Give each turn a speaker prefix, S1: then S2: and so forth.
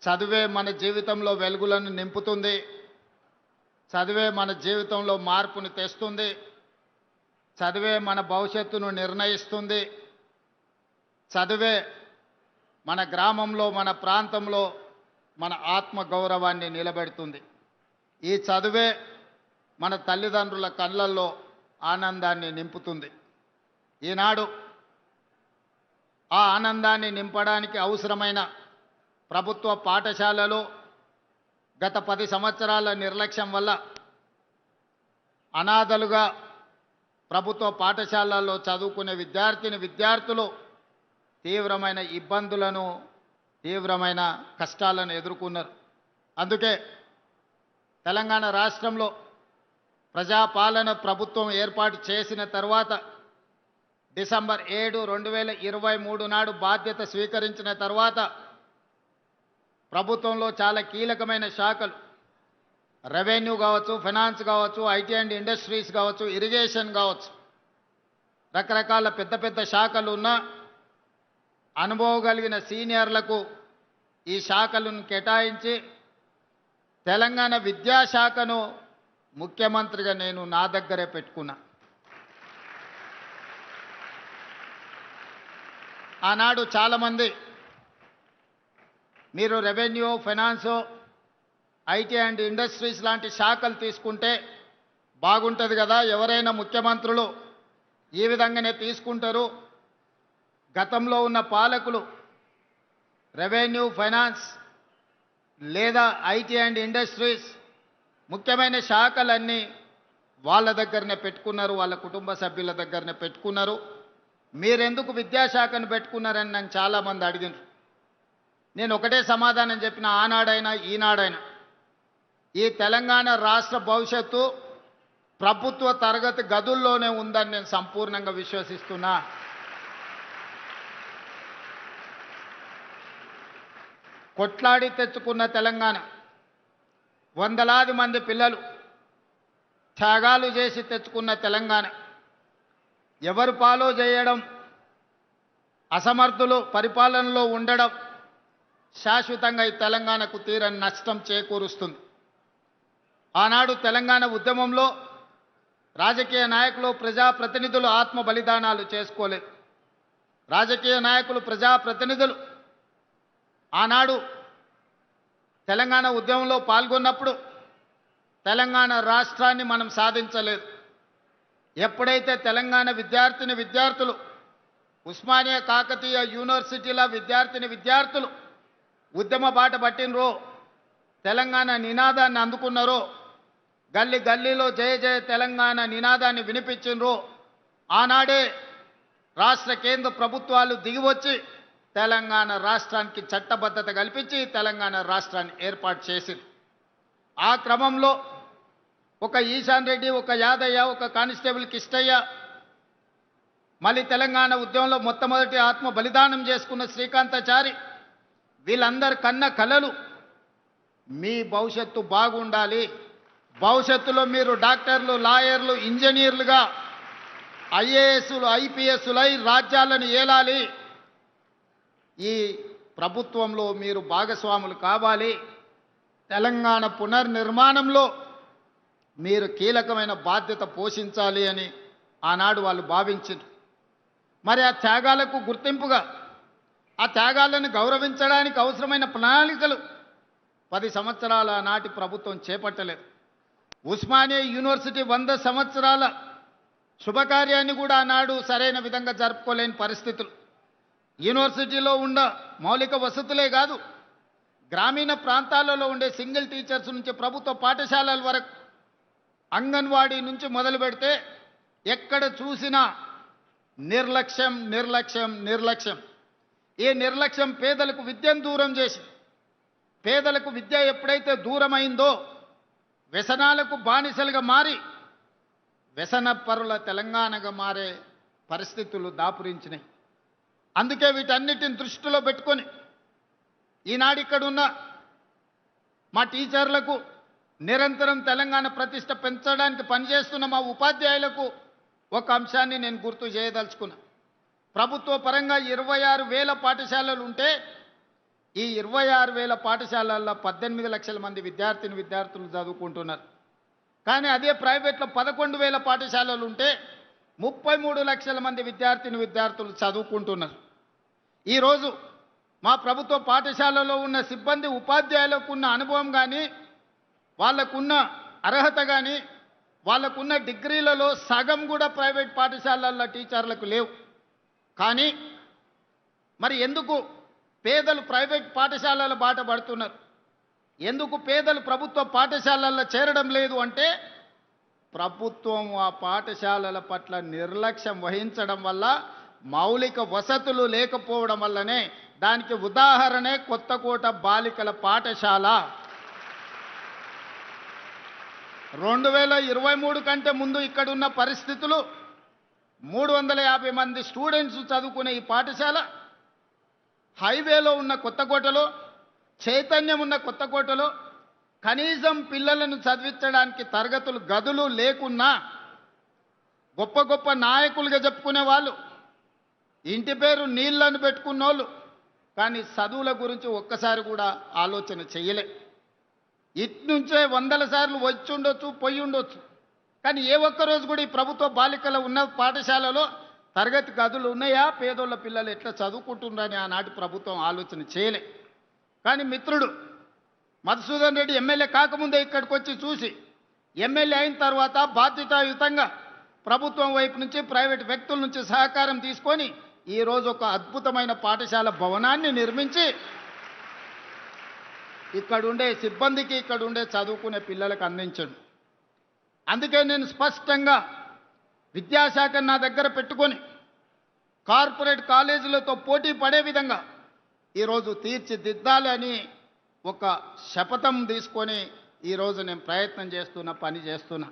S1: చదువే మన జీవితంలో వెలుగులను నింపుతుంది. చదువే మన జీవితంలో మార్పును తెస్తుంది. చదువే మన భవిష్యత్తును నిర్ణయిస్తుంది. చదువే మన గ్రామంలో, మన ప్రాంతంలో మన ఆత్మ గౌరవాన్ని నిలబెడుతుంది. ఈ చదువే మన తల్లిదండ్రుల కళ్ళల్లో ఆనందాన్ని నింపుతుంది. ఈనాడు ఆ ఆనందాన్ని నింపడానికి అవసరమైన ప్రభుత్వ పాఠశాలలో గత 10 సంవత్సరాల నిర్లక్ష్యం వల్ల అనాథలుగా ప్రభుత్వ పాఠశాలల్లో చదువుకునే విద్యార్థులు తీవ్రమైన ఇబ్బందులను, తీవ్రమైన కష్టాలను ఎదుర్కొన్నారు. అందుకే తెలంగాణ రాష్ట్రంలో ప్రజాపాలన ప్రభుత్వం ఏర్పాటు చేసిన తర్వాత డిసెంబర్ 7, 2023 నాడు బాధ్యత స్వీకరించిన తర్వాత ప్రభుత్వంలో చాలా కీలకమైన శాఖలు, రెవెన్యూ కావచ్చు, ఫైనాన్స్ కావచ్చు, ఐటీ అండ్ ఇండస్ట్రీస్ కావచ్చు, ఇరిగేషన్ కావచ్చు, రకరకాల పెద్ద పెద్ద శాఖలు ఉన్న అనుభవం కలిగిన సీనియర్లకు ఈ శాఖలను కేటాయించి తెలంగాణ విద్యాశాఖను ముఖ్యమంత్రిగా నేను నా దగ్గరే పెట్టుకున్నా. ఆనాడు చాలామంది మీరు revenue, finance, IT and industries లాంటి శాఖలు తీసుకుంటే బాగుంటుంది కదా, ఎవరైనా ముఖ్యమంత్రులు ఈ విధంగానే తీసుకుంటారు. గతంలో ఉన్న పాలకులు రెవెన్యూ, ఫైనాన్స్ లేదా ఐటీ అండ్ ఇండస్ట్రీస్ ముఖ్యమైన శాఖలన్నీ వాళ్ళ దగ్గరనే పెట్టుకున్నారు, వాళ్ళ కుటుంబ సభ్యుల దగ్గరనే పెట్టుకున్నారు. మీరెందుకు విద్యాశాఖను పెట్టుకున్నారని నన్ను చాలామంది అడిగినారు. నేను ఒకటే సమాధానం చెప్పిన, ఆనాడైనా ఈనాడైనా ఈ తెలంగాణ రాష్ట్ర భవిష్యత్తు ప్రభుత్వ తరగతి గదుల్లోనే ఉందని నేను సంపూర్ణంగా విశ్వసిస్తున్నా. కొట్లాడి తెచ్చుకున్న తెలంగాణ, వందలాది మంది పిల్లలు త్యాగాలు చేసి తెచ్చుకున్న తెలంగాణ, ఎవరు ఫాలో చేయడం, అసమర్థులు పరిపాలనలో ఉండడం శాశ్వతంగా ఈ తెలంగాణకు తీరని నష్టం చేకూరుస్తుంది. ఆనాడు తెలంగాణ ఉద్యమంలో రాజకీయ నాయకులు, ప్రజాప్రతినిధులు ఆత్మ బలిదానాలు చేసుకోలేదు. రాజకీయ నాయకులు, ప్రజాప్రతినిధులు ఆనాడు తెలంగాణ ఉద్యమంలో పాల్గొన్నప్పుడు తెలంగాణ రాష్ట్రాన్ని మనం సాధించలేదు. ఎప్పుడైతే తెలంగాణ విద్యార్థులు ఉస్మానియా కాకతీయ యూనివర్సిటీల విద్యార్థులు ఉద్యమ బాట పట్టినరో, తెలంగాణ నినాదాన్ని అందుకున్నారో, గల్లీ గల్లీలో జయ జయ తెలంగాణ నినాదాన్ని వినిపించినరో, ఆనాడే రాష్ట్ర కేంద్ర ప్రభుత్వాలు దిగివచ్చి తెలంగాణ రాష్ట్రానికి చట్టబద్ధత కల్పించి తెలంగాణ రాష్ట్రాన్ని ఏర్పాటు చేసింది. ఆ క్రమంలో ఒక ఈశాన్ రెడ్డి, ఒక యాదయ్య, ఒక కానిస్టేబుల్ కిష్టయ్య, మళ్ళీ తెలంగాణ ఉద్యమంలో మొట్టమొదటి ఆత్మ బలిదానం చేసుకున్న శ్రీకాంతాచారి, వీళ్ళందరి కన్న కలలు మీ భవిష్యత్తు బాగుండాలి, భవిష్యత్తులో మీరు డాక్టర్లు, లాయర్లు, ఇంజనీర్లుగా, ఐఏఎస్లు, ఐపీఎస్లై రాజ్యాలను ఏలాలి, ఈ ప్రభుత్వంలో మీరు భాగస్వాములు కావాలి, తెలంగాణ పునర్నిర్మాణంలో మీరు కీలకమైన బాధ్యత పోషించాలి అని ఆనాడు వాళ్ళు భావించారు. మరి ఆ త్యాగాలకు గుర్తింపుగా, ఆ త్యాగాలను గౌరవించడానికి అవసరమైన ప్రణాళికలు 10 సంవత్సరాల నాటి ప్రభుత్వం చేపట్టలేదు. ఉస్మానియా యూనివర్సిటీ 100 సంవత్సరాల శుభకార్యాన్ని కూడా ఆనాడు సరైన విధంగా జరుపుకోలేని పరిస్థితులు. యూనివర్సిటీలో ఉన్న మౌలిక వసతులే కాదు, గ్రామీణ ప్రాంతాలలో ఉండే సింగిల్ టీచర్స్ నుంచి ప్రభుత్వ పాఠశాలల వరకు, అంగన్వాడీ నుంచి మొదలు పెడితే ఎక్కడ చూసినా నిర్లక్ష్యం, నిర్లక్ష్యం, నిర్లక్ష్యం. ఈ నిర్లక్ష్యం పేదలకు విద్యను దూరం చేసి, పేదలకు విద్య ఎప్పుడైతే దూరమైందో వ్యసనాలకు బానిసలుగా మారి వ్యసన పరుల తెలంగాణగా మారే పరిస్థితులు దాపురించినాయి. అందుకే వీటన్నిటిని దృష్టిలో పెట్టుకొని ఈనాడు ఇక్కడున్న మా టీచర్లకు, నిరంతరం తెలంగాణ ప్రతిష్ట పెంచడానికి పనిచేస్తున్న మా ఉపాధ్యాయులకు ఒక అంశాన్ని నేను గుర్తు చేయదలుచుకున్నా. ప్రభుత్వ పరంగా 26,000 పాఠశాలలు ఉంటే ఈ 26,000 పాఠశాలల్లో 18 లక్షల మంది విద్యార్థులు చదువుకుంటున్నారు. కానీ అదే ప్రైవేట్లో 11,000 పాఠశాలలు ఉంటే 33 లక్షల మంది విద్యార్థులు చదువుకుంటున్నారు. ఈరోజు మా ప్రభుత్వ పాఠశాలలో ఉన్న సిబ్బంది ఉపాధ్యాయులకు ఉన్న అనుభవం కానీ, వాళ్ళకున్న అర్హత కానీ, వాళ్ళకున్న డిగ్రీలలో సగం కూడా ప్రైవేట్ పాఠశాలల్లో టీచర్లకు లేవు. కానీ మరి ఎందుకు పేదలు ప్రైవేట్ పాఠశాలల బాట పడుతున్నారు? ఎందుకు పేదలు ప్రభుత్వ పాఠశాలల్లో చేరడం లేదు అంటే, ప్రభుత్వం ఆ పాఠశాలల పట్ల నిర్లక్ష్యం వహించడం వల్ల, మౌలిక వసతులు లేకపోవడం వల్లనే. దానికి ఉదాహరణే కొత్తకోట బాలికల పాఠశాల. 2023 కంటే ముందు ఇక్కడున్న పరిస్థితులు 350 మంది స్టూడెంట్స్ చదువుకునే ఈ పాఠశాల హైవేలో ఉన్న కొత్తకోటలో, చైతన్యం ఉన్న కొత్తకోటలో కనీసం పిల్లలను చదివించడానికి తరగతులు గదులు లేకున్నా గొప్ప గొప్ప నాయకులుగా చెప్పుకునే వాళ్ళు, ఇంటి పేరు నీళ్లను పెట్టుకున్నోళ్ళు, కానీ చదువుల గురించి ఒక్కసారి కూడా ఆలోచన చేయలే. ఇట్నుంచే 100 సార్లు వచ్చి ఉండొచ్చు, పోయి ఉండొచ్చు, కానీ ఏ ఒక్కరోజు కూడా ఈ ప్రభుత్వ బాలికల ఉన్న పాఠశాలలో తరగతి గదులు ఉన్నాయా, పేదోళ్ళ పిల్లలు ఎట్లా చదువుకుంటున్నారని ఆనాటి ప్రభుత్వం ఆలోచన చేయలే. కానీ మిత్రుడు మధుసూదన్ రెడ్డి ఎమ్మెల్యే కాకముందే ఇక్కడికి వచ్చి చూసి, ఎమ్మెల్యే అయిన తర్వాత బాధ్యతాయుతంగా ప్రభుత్వం వైపు నుంచి, ప్రైవేట్ వ్యక్తుల నుంచి సహకారం తీసుకొని ఈరోజు ఒక అద్భుతమైన పాఠశాల భవనాన్ని నిర్మించి ఇక్కడుండే సిబ్బందికి, ఇక్కడుండే చదువుకునే పిల్లలకు అందించండి. అందుకే నేను స్పష్టంగా విద్యాశాఖ నా దగ్గర పెట్టుకొని కార్పొరేట్ కాలేజీలతో పోటీ పడే విధంగా ఈరోజు తీర్చిదిద్దాలని ఒక శపథం తీసుకొని ఈరోజు నేను ప్రయత్నం చేస్తున్నా, పని చేస్తున్నా.